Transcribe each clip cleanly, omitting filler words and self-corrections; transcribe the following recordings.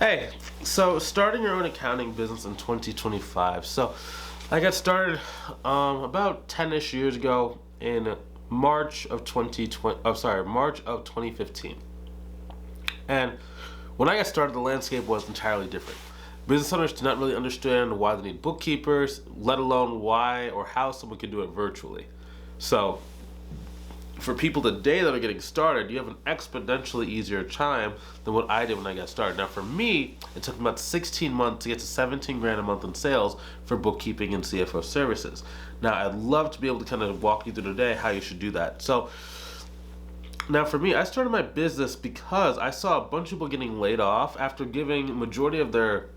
Hey, so starting your own accounting business in 2025. So I got started about 10-ish years ago in March of 2020. Oh, sorry, March of 2015. And when I got started, the landscape was entirely different. Business owners did not really understand why they need bookkeepers, let alone why or how someone could do it virtually. So for people today that are getting started, you have an exponentially easier time than what I did when I got started. Now for me, it took about 16 months to get to 17 grand a month in sales for bookkeeping and CFO services. Now I'd love to be able to kind of walk you through today how you should do that. So now for me, I started my business because I saw a bunch of people getting laid off after giving the majority of their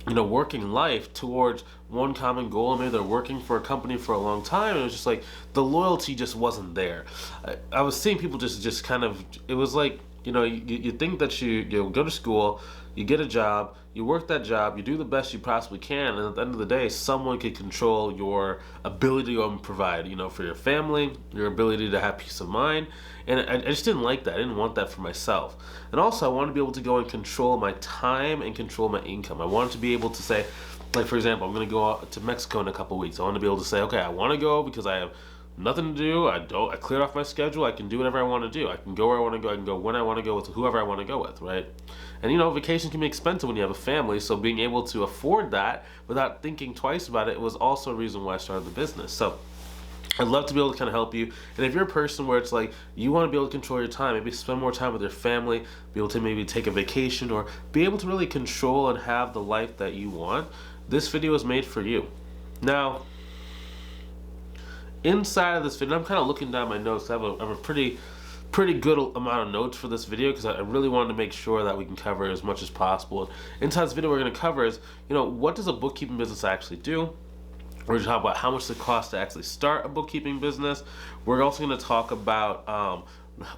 working life towards one common goal, and maybe they're working for a company for a long time, and it was just like the loyalty just wasn't there. I was seeing people just kind of, it was like, you think that you go to school, you get a job, you work that job, you do the best you possibly can, and at the end of the day, someone could control your ability to provide, for your family, your ability to have peace of mind, and I just didn't like that. I didn't want that for myself. And also, I wanted to be able to go and control my time and control my income. I wanted to be able to say, like for example, I'm going to go out to Mexico in a couple weeks. I want to be able to say, okay, I want to go because I have nothing to do. I cleared off my schedule. I can do whatever I want to do. I can go where I want to go. I can go when I want to go with whoever I want to go with, right? And vacation can be expensive when you have a family, so being able to afford that without thinking twice about it was also a reason why I started the business. So I'd love to be able to kind of help you. And if you're a person where it's like you want to be able to control your time, maybe spend more time with your family, be able to maybe take a vacation, or be able to really control and have the life that you want, this video is made for you. Now, inside of this video, I'm kind of looking down my notes. I have a pretty good amount of notes for this video because I really wanted to make sure that we can cover as much as possible. Inside this video, we're going to cover is, what does a bookkeeping business actually do? We're going to talk about how much it costs to actually start a bookkeeping business. We're also going to talk about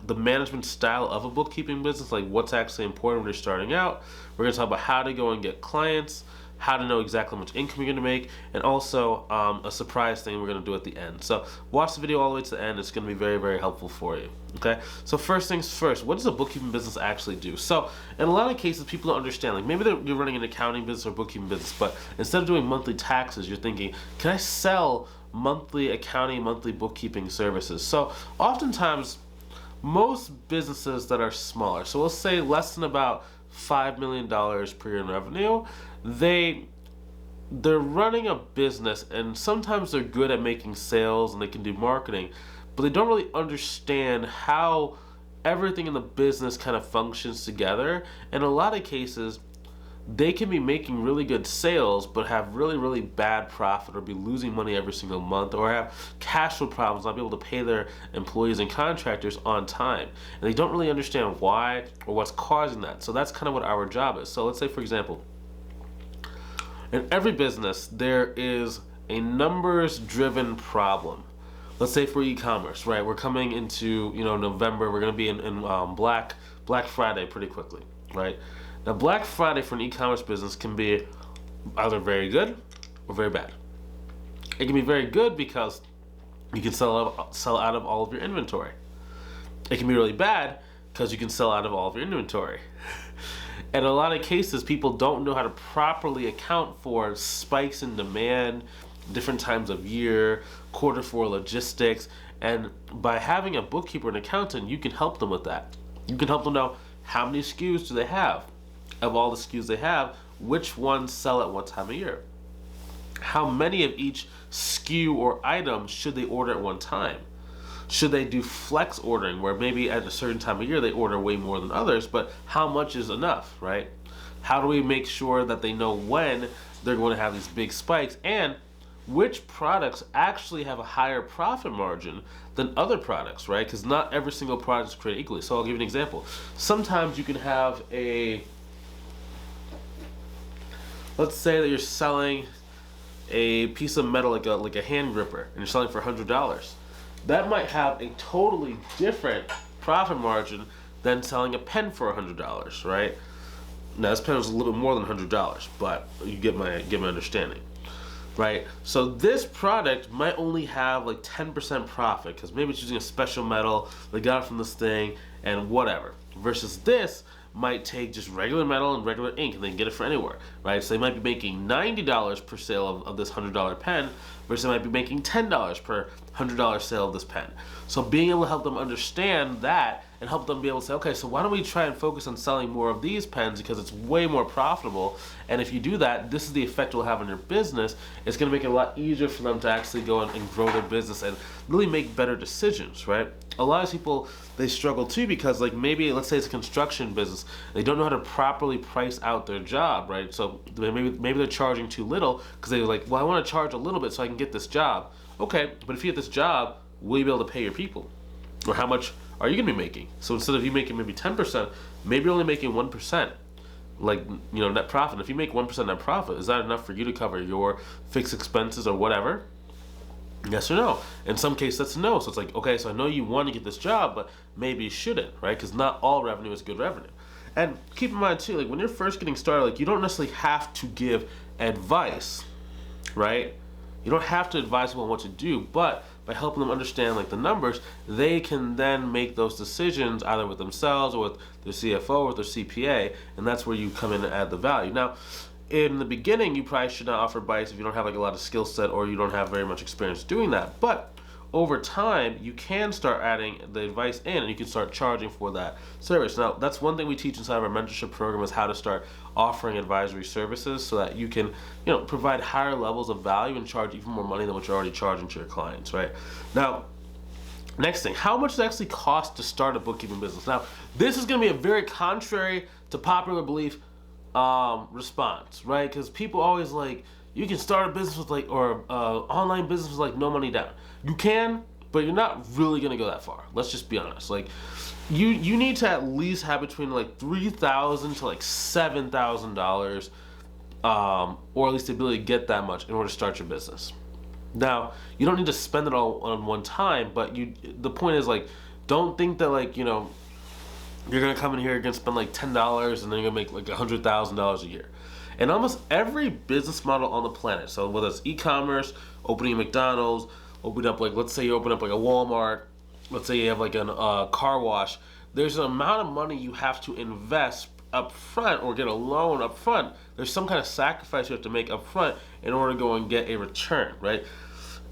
the management style of a bookkeeping business, like what's actually important when you're starting out. We're going to talk about how to go and get clients, how to know exactly how much income you're going to make, and also a surprise thing we're going to do at the end. So watch the video all the way to the end. It's going to be very, very helpful for you. Okay, so first things first, what does a bookkeeping business actually do? So in a lot of cases, people don't understand. Like maybe you're running an accounting business or bookkeeping business, but instead of doing monthly taxes, you're thinking, can I sell monthly accounting, monthly bookkeeping services? So oftentimes, most businesses that are smaller, so we'll say less than about $5 million per year in revenue, they're running a business, and sometimes they're good at making sales and they can do marketing, but they don't really understand how everything in the business kind of functions together. In a lot of cases, they can be making really good sales but have really, really bad profit, or be losing money every single month, or have cash flow problems, not be able to pay their employees and contractors on time. And they don't really understand why or what's causing that. So that's kind of what our job is. So let's say, for example, in every business, there is a numbers-driven problem. Let's say for e-commerce, right? We're coming into November. We're going to be in Black Friday pretty quickly, right? Now, Black Friday for an e-commerce business can be either very good or very bad. It can be very good because you can sell out of all of your inventory. It can be really bad because you can sell out of all of your inventory. In a lot of cases, people don't know how to properly account for spikes in demand, different times of year, quarter four logistics, and by having a bookkeeper and accountant, you can help them with that. You can help them know how many SKUs do they have. Of all the SKUs they have, which ones sell at what time of year? How many of each SKU or item should they order at one time? Should they do flex ordering, where maybe at a certain time of year they order way more than others, but how much is enough, right? How do we make sure that they know when they're going to have these big spikes, and which products actually have a higher profit margin than other products, right? Because not every single product is created equally. So I'll give you an example. Sometimes you can have let's say that you're selling a piece of metal like a hand gripper, and you're selling for $100. That might have a totally different profit margin than selling a pen for $100, right? Now this pen is a little bit more than $100, but you get my understanding, right? So this product might only have like 10% profit because maybe it's using a special metal, they got it from this thing, and whatever. Versus this might take just regular metal and regular ink and they can get it for anywhere, right? So they might be making $90 per sale of this $100 pen versus they might be making $10 per $100 sale of this pen. So being able to help them understand that and help them be able to say, okay, so why don't we try and focus on selling more of these pens because it's way more profitable, and if you do that, this is the effect it will have on your business. It's going to make it a lot easier for them to actually go and grow their business and really make better decisions, right? A lot of people, they struggle too because like maybe, let's say it's a construction business, they don't know how to properly price out their job, right? So maybe they're charging too little because they're like, well, I want to charge a little bit so I can get this job. Okay, but if you get this job, will you be able to pay your people? Or how much are you going to be making? So instead of you making maybe 10%, maybe you're only making 1%, like, you know, net profit. If you make 1% net profit, is that enough for you to cover your fixed expenses or whatever? Yes or no? In some cases, that's no. So it's like, okay, so I know you want to get this job, but maybe you shouldn't, right? Because not all revenue is good revenue. And keep in mind too, like when you're first getting started, like you don't necessarily have to give advice, right? You don't have to advise people on what to do, but by helping them understand like the numbers, they can then make those decisions either with themselves or with their CFO or their CPA, and that's where you come in and add the value. Now, in the beginning, you probably should not offer advice if you don't have like a lot of skill set or you don't have very much experience doing that. But over time, you can start adding the advice in and you can start charging for that service. Now, that's one thing we teach inside of our mentorship program is how to start offering advisory services so that you can, you know, provide higher levels of value and charge even more money than what you're already charging to your clients, right? Now, next thing, how much does it actually cost to start a bookkeeping business? Now, this is going to be a very contrary to popular belief response, right? Because people always like, you can start a business with like, or online business with like no money down. You can, but you're not really gonna go that far. Let's just be honest. Like, you need to at least have between like $3,000 to like $7,000, or at least the ability to get that much in order to start your business. Now, you don't need to spend it all on one time, but the point is like, don't think that like, you know, you're gonna come in here, you're gonna spend like $10 and then you're gonna make like $100,000 a year. And almost every business model on the planet, so whether it's e-commerce, opening a McDonald's, open up like, let's say you open up like a Walmart, let's say you have like a car wash, there's an amount of money you have to invest up front or get a loan up front. There's some kind of sacrifice you have to make up front in order to go and get a return, right?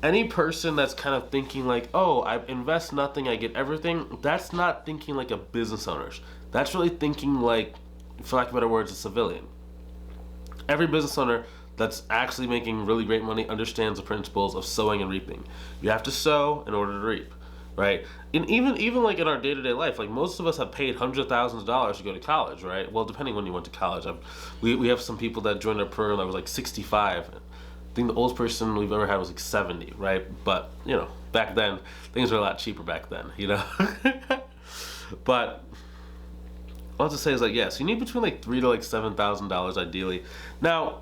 Any person that's kind of thinking like, oh, I invest nothing, I get everything, that's not thinking like a business owner. That's really thinking like, for lack of better words, a civilian. Every business owner that's actually making really great money understands the principles of sowing and reaping. You have to sow in order to reap, right? And even like in our day-to-day life, like most of us have paid hundreds of thousands of dollars to go to college, right? Well, depending when you went to college. We have some people that joined our program that was like 65. I think the oldest person we've ever had was like 70, right? But, you know, back then, things were a lot cheaper back then, you know? But what I have to say is like, yes, you need between like $3,000 to like $7,000 ideally. Now,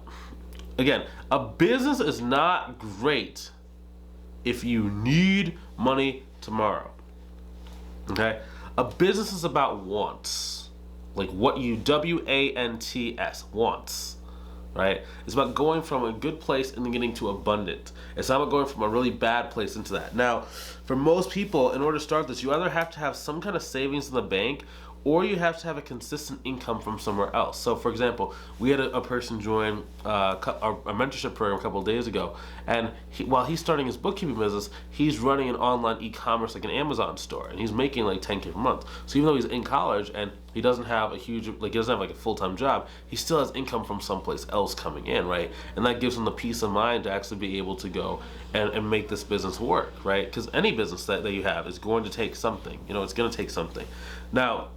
again, a business is not great if you need money tomorrow. Okay? A business is about wants. Like what you W-A-N-T-S, wants. Right? It's about going from a good place and then getting to abundant. It's not about going from a really bad place into that. Now, for most people, in order to start this, you either have to have some kind of savings in the bank or you have to have a consistent income from somewhere else. So for example, we had a person join our mentorship program a couple of days ago, and while he's starting his bookkeeping business, he's running an online e-commerce, like an Amazon store, and he's making like $10K per month. So even though he's in college and he doesn't have a huge, like he doesn't have like a full-time job, he still has income from someplace else coming in, right? And that gives him the peace of mind to actually be able to go and make this business work, right? Because any business that you have is going to take something, you know, it's gonna take something. Now,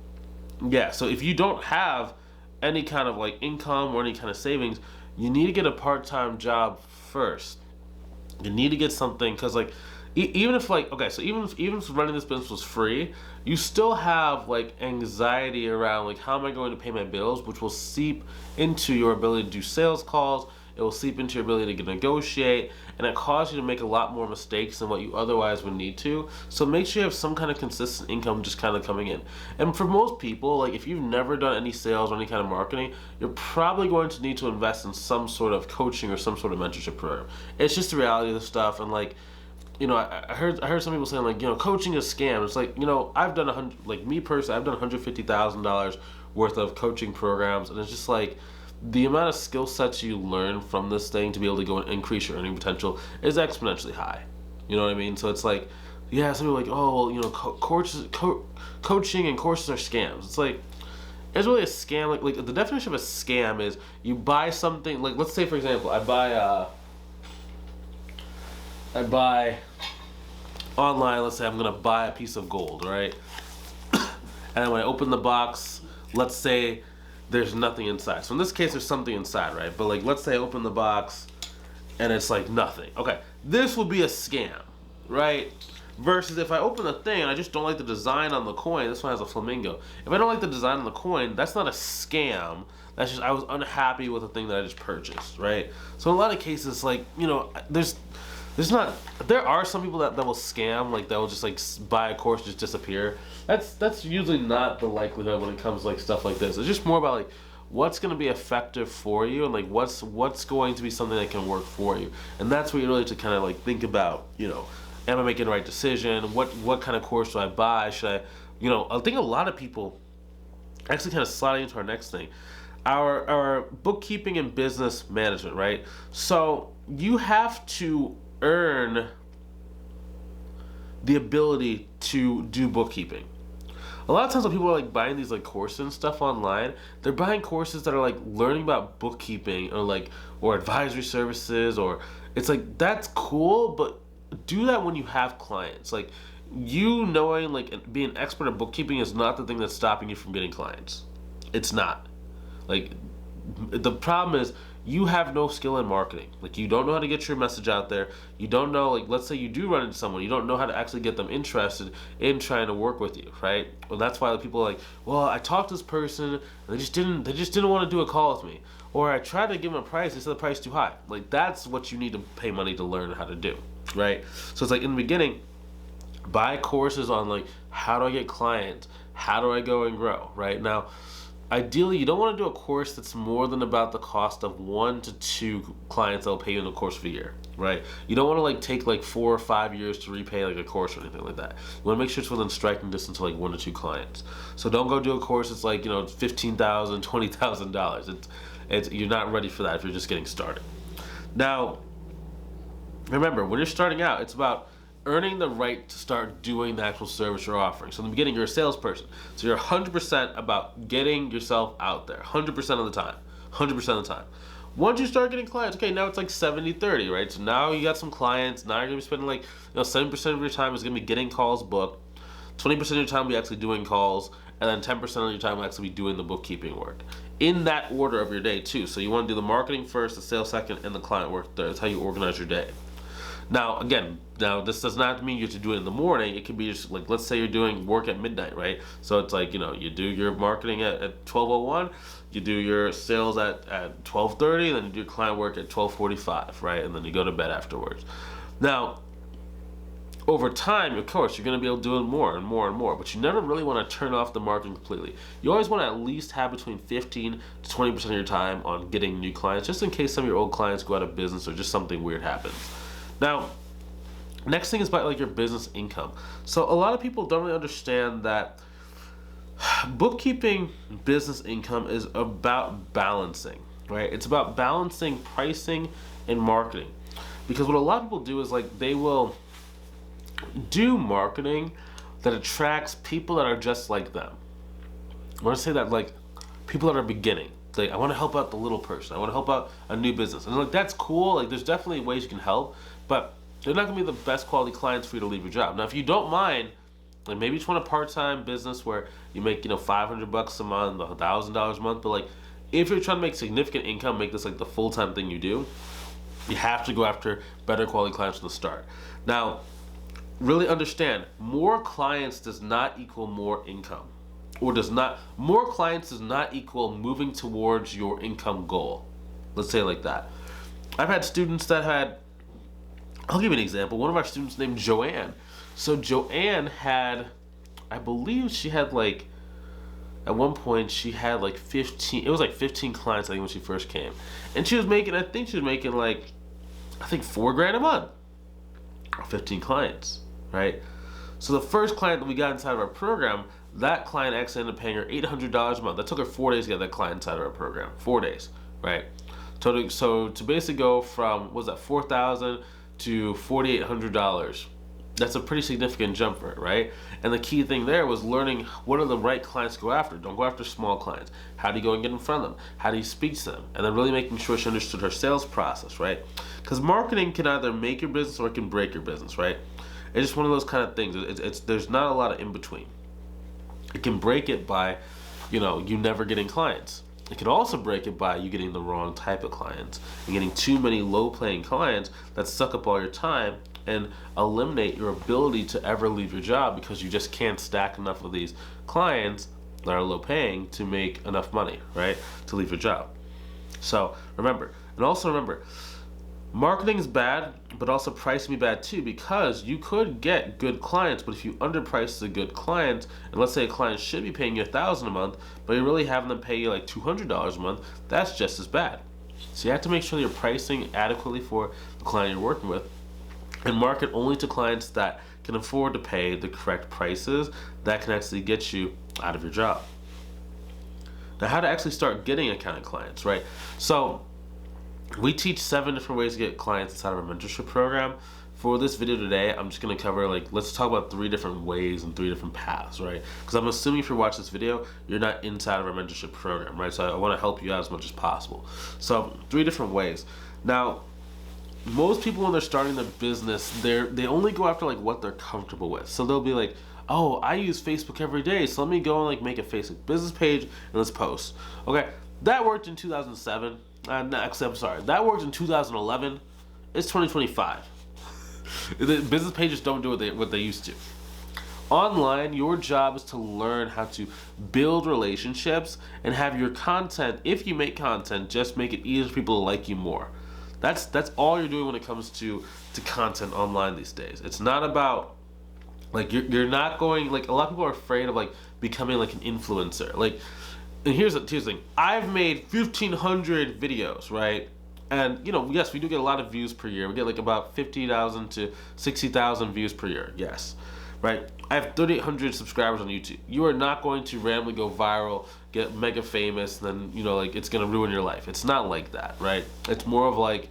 yeah, so if you don't have any kind of like income or any kind of savings, you need to get a part-time job first. You need to get something, because like even if like, okay, so even if running this business was free, you still have like anxiety around like, how am I going to pay my bills, which will seep into your ability to do sales calls. It will seep into your ability to negotiate, and it causes you to make a lot more mistakes than what you otherwise would need to. So make sure you have some kind of consistent income just kind of coming in. And for most people, like if you've never done any sales or any kind of marketing, you're probably going to need to invest in some sort of coaching or some sort of mentorship program. It's just the reality of the stuff. And like, you know, I heard some people saying like, you know, coaching is a scam. It's like, you know, I've done me personally, I've done $150,000 worth of coaching programs, and it's just like the amount of skill sets you learn from this thing to be able to go and increase your earning potential is exponentially high. You know what I mean? So it's like, yeah, some people are like, oh, well, you know, coaching and courses are scams. It's like, it's really a scam. Like the definition of a scam is you buy something. Like, let's say for example, I buy online. Let's say I'm gonna buy a piece of gold, right? And then when I open the box, let's say there's nothing inside. So in this case, there's something inside, right? But like, let's say I open the box and it's like nothing. Okay, this would be a scam, right? Versus if I open the thing and I just don't like the design on the coin, this one has a flamingo. If I don't like the design on the coin, that's not a scam. That's just I was unhappy with the thing that I just purchased, right? So in a lot of cases, like, you know, there are some people that will scam, like that will just like buy a course, just disappear. That's usually not the likelihood when it comes to like stuff like this. It's just more about like what's going to be effective for you, and like what's going to be something that can work for you. And that's what you really have to kind of like think about, you know, am I making the right decision? What kind of course do I buy? Should I, you know, I think a lot of people actually kind of sliding into our next thing, our bookkeeping and business management, right? So you have to earn the ability to do bookkeeping. A lot of times when people are like buying these like courses and stuff online, they're buying courses that are like learning about bookkeeping or advisory services, or it's like, that's cool, but do that when you have clients. Like, you knowing, like, being an expert at bookkeeping is not the thing that's stopping you from getting clients. It's not. Like, the problem is you have no skill in marketing. Like, you don't know how to get your message out there. You don't know, like, let's say you do run into someone, you don't know how to actually get them interested in trying to work with you, right? Well, that's why people are like, well, I talked to this person and they just didn't want to do a call with me. Or I tried to give them a price, they said the price too high. Like, that's what you need to pay money to learn how to do, right? So it's like, in the beginning, buy courses on like, how do I get clients? How do I go and grow, right? Now, ideally, you don't want to do a course that's more than about the cost of 1 to 2 clients that will pay you in the course of a year, right? You don't want to like take like 4 or 5 years to repay like a course or anything like that. You want to make sure it's within striking distance of like 1 to 2 clients. So don't go do a course that's like, you know, $15,000, $20,000. You're not ready for that if you're just getting started. Now, remember, when you're starting out, it's about earning the right to start doing the actual service you're offering. So in the beginning, you're a salesperson. So you're 100% about getting yourself out there, 100% of the time, 100% of the time. Once you start getting clients, okay, now it's like 70-30, right? So now you got some clients. Now you're going to be spending like, 7% of your time is going to be getting calls booked. 20% of your time will be actually doing calls. And then 10% of your time will actually be doing the bookkeeping work. In that order of your day, too. So you want to do the marketing first, the sales second, and the client work third. That's how you organize your day. Now, again, this does not mean you have to do it in the morning. It could be just like, let's say you're doing work at midnight, right? So it's like, you do your marketing at 12:01, you do your sales at 12:30, then you do your client work at 12:45, right? And then you go to bed afterwards. Now, over time, of course, you're going to be able to do it more and more and more, but you never really want to turn off the marketing completely. You always want to at least have between 15 to 20% of your time on getting new clients, just in case some of your old clients go out of business or just something weird happens. Now, next thing is about like your business income. So a lot of people don't really understand that bookkeeping business income is about balancing, right? It's about balancing pricing and marketing. Because what a lot of people do is like they will do marketing that attracts people that are just like them. I want to say that like people that are beginning. Like, I want to help out the little person. I want to help out a new business. And like, that's cool. Like, there's definitely ways you can help, but they're not going to be the best quality clients for you to leave your job. Now, if you don't mind, like maybe you just want a part-time business where you make, $500 a month, $1,000 a month. But like, if you're trying to make significant income, make this like the full-time thing you do, you have to go after better quality clients from the start. Now, really understand, more clients does not equal more income. More clients does not equal moving towards your income goal. Let's say it like that. I've had students that I'll give you an example. One of our students named Joanne. So Joanne had, I believe she had like, at one point she had like 15, it was like 15 clients I think when she first came. And she was making, I think like, $4,000 a month. Or 15 clients, right? So the first client that we got inside of our program, that client actually ended up paying her $800 a month. That took her 4 days to get that client inside of our program. 4 days, right? So to basically go from, what was that, $4,000 to $4,800, that's a pretty significant jump for it, right? And the key thing there was learning what are the right clients to go after. Don't go after small clients. How do you go and get in front of them? How do you speak to them? And then really making sure she understood her sales process, right? Because marketing can either make your business or it can break your business, right? It's just one of those kind of things. There's not a lot of in between. It can break it by, you never getting clients. It can also break it by you getting the wrong type of clients and getting too many low-paying clients that suck up all your time and eliminate your ability to ever leave your job because you just can't stack enough of these clients that are low-paying to make enough money, right, to leave your job. So remember, marketing is bad, but also pricing be bad too, because you could get good clients, but if you underprice the good clients, and let's say a client should be paying you $1,000 a month, but you're really having them pay you like $200 a month, that's just as bad. So you have to make sure you're pricing adequately for the client you're working with, and market only to clients that can afford to pay the correct prices that can actually get you out of your job. Now, how to actually start getting accounting clients, right? So we teach 7 different ways to get clients inside of our mentorship program. For this video today, I'm just going to cover, let's talk about 3 different ways and 3 different paths, right? Because I'm assuming if you're watching this video, you're not inside of our mentorship program, right? So I want to help you out as much as possible. So 3 different ways. Now, most people when they're starting their business, they only go after what they're comfortable with. So they'll be like, oh, I use Facebook every day, so let me go and make a Facebook business page and let's post. Okay, that worked in 2007. That worked in 2011. It's 2025. The business pages don't do what they used to. Online, your job is to learn how to build relationships and have your content, if you make content, just make it easier for people to like you more. That's all you're doing when it comes to content online these days. It's not about you're not going a lot of people are afraid of becoming an influencer. And here's the thing. I've made 1,500 videos, right? And yes, we do get a lot of views per year. We get about 50,000 to 60,000 views per year. Yes, right? I have 3,800 subscribers on YouTube. You are not going to randomly go viral, get mega famous, and then it's gonna ruin your life. It's not like that, right? It's more of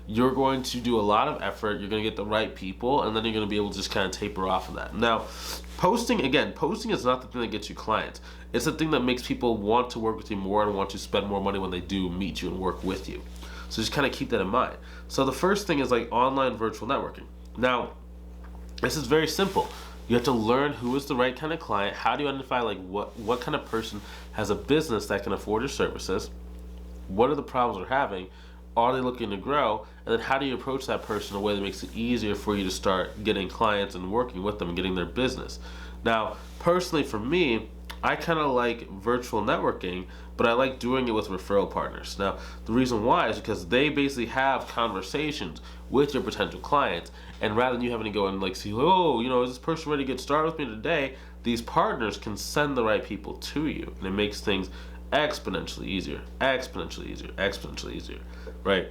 you're going to do a lot of effort. You're gonna get the right people, and then you're gonna be able to just kind of taper off of that. Now, posting is not the thing that gets you clients. It's the thing that makes people want to work with you more and want to spend more money when they do meet you and work with you. So just kind of keep that in mind. So the first thing is online virtual networking. Now, this is very simple. You have to learn who is the right kind of client. How do you identify what kind of person has a business that can afford your services? What are the problems they're having? Are they looking to grow? And then how do you approach that person in a way that makes it easier for you to start getting clients and working with them and getting their business? Now, personally for me, I kind of like virtual networking, but I like doing it with referral partners. Now, the reason why is because they basically have conversations with your potential clients, and rather than you having to go and see, is this person ready to get started with me today? These partners can send the right people to you, and it makes things exponentially easier, right?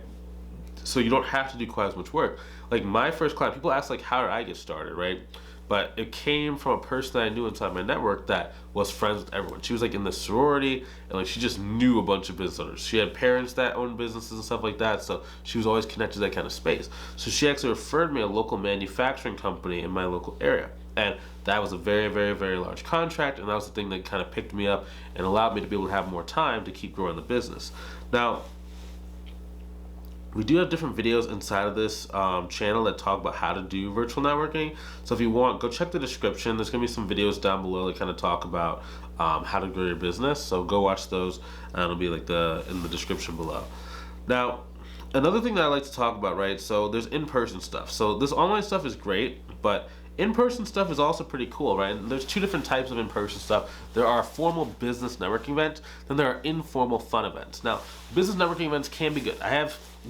So you don't have to do quite as much work. My first client, people ask how did I get started, right? But it came from a person that I knew inside my network that was friends with everyone. She was in the sorority, and she just knew a bunch of business owners. She had parents that owned businesses and stuff like that, so she was always connected to that kind of space. So she actually referred me a local manufacturing company in my local area. And that was a very, very, very large contract, and that was the thing that kind of picked me up and allowed me to be able to have more time to keep growing the business. Now, we do have different videos inside of this channel that talk about how to do virtual networking. So if you want, go check the description. There's going to be some videos down below that kind of talk about how to grow your business. So go watch those, and it'll be in the description below. Now, another thing that I like to talk about, right? So there's in-person stuff. So this online stuff is great, but in-person stuff is also pretty cool, right? And there's 2 different types of in-person stuff. There are formal business networking events, then there are informal fun events. Now, business networking events can be good.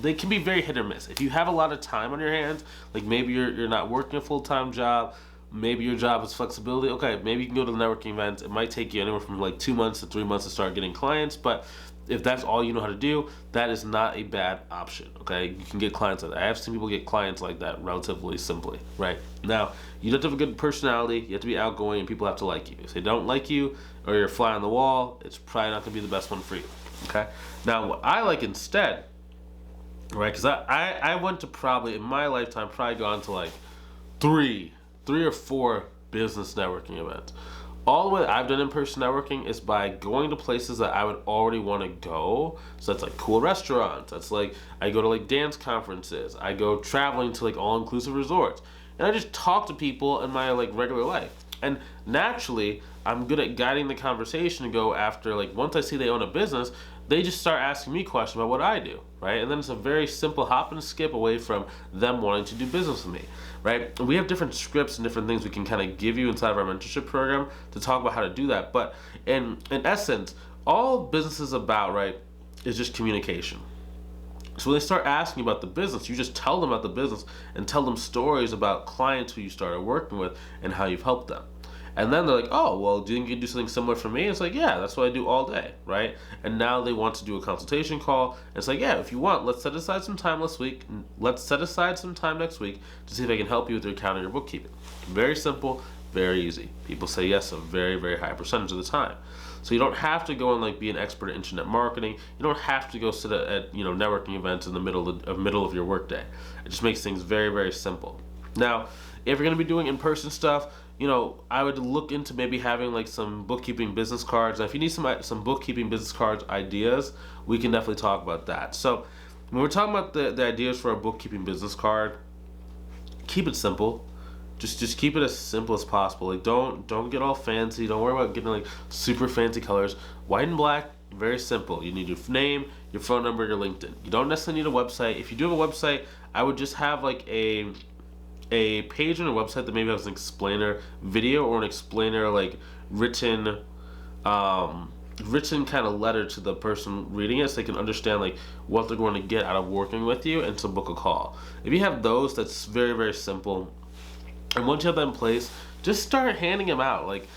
They can be very hit or miss. If you have a lot of time on your hands, maybe you're not working a full-time job, maybe your job is flexibility, okay, maybe you can go to the networking events. It might take you anywhere from 2 months to 3 months to start getting clients, but if that's all you know how to do, that is not a bad option. Okay, you can get clients like that. I have seen people get clients like that relatively simply. Right now, you have to have a good personality. You have to be outgoing, and people have to like you. If they don't like you, or you're a fly on the wall, it's probably not going to be the best one for you. Okay. Now, what I like instead, right? Because I went to probably in my lifetime probably gone to like three or four business networking events. All the way that I've done in-person networking is by going to places that I would already want to go. So that's like cool restaurants. That's like I go to like dance conferences. I go traveling to like all-inclusive resorts. And I just talk to people in my like regular life. And naturally, I'm good at guiding the conversation to go after, like, once I see they own a business, they just start asking me questions about what I do, right? And then it's a very simple hop and skip away from them wanting to do business with me, right? And we have different scripts and different things we can kind of give you inside of our mentorship program to talk about how to do that. But in essence, all business is about, right, is just communication. So when they start asking about the business, you just tell them about the business and tell them stories about clients who you started working with and how you've helped them. And then they're like, oh, well, do you think you can do something similar for me? It's like, yeah, that's what I do all day, right? And now they want to do a consultation call. And it's like, yeah, if you want, let's set aside some time this week. Let's set aside some time next week to see if I can help you with your accounting or bookkeeping. Very simple, very easy. People say yes a very, very high percentage of the time. So you don't have to go and like be an expert at internet marketing. You don't have to go sit at networking events in the middle of your workday. It just makes things very, very simple. Now, if you're going to be doing in-person stuff, I would look into maybe having like some bookkeeping business cards. Now, if you need some bookkeeping business cards ideas, we can definitely talk about that. So when we're talking about the ideas for a bookkeeping business card, keep it simple. Just keep it as simple as possible. Like don't get all fancy. Don't worry about getting like super fancy colors. White and black, very simple. You need your name, your phone number, your LinkedIn. You don't necessarily need a website. If you do have a website, I would just have like a page on a website that maybe has an explainer video or an explainer like written kind of letter to the person reading it so they can understand like what they're going to get out of working with you and to book a call. If you have those, that's very, very simple. And once you have that in place, just start handing them out. Like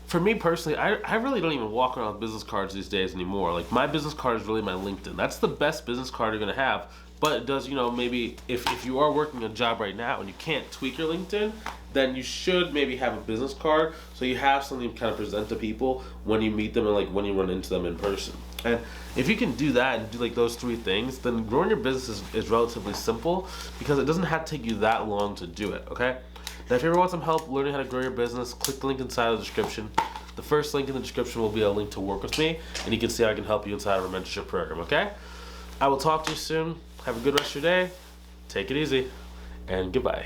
for me personally, I really don't even walk around with business cards these days anymore. Like my business card is really my LinkedIn. That's the best business card you're going to have. But it does, maybe if you are working a job right now and you can't tweak your LinkedIn, then you should maybe have a business card so you have something to kind of present to people when you meet them and like when you run into them in person. And if you can do that and do like those three things, then growing your business is relatively simple because it doesn't have to take you that long to do it, okay? Now if you ever want some help learning how to grow your business, click the link inside of the description. The first link in the description will be a link to work with me, and you can see how I can help you inside of our mentorship program, okay? I will talk to you soon. Have a good rest of your day. Take it easy. And goodbye.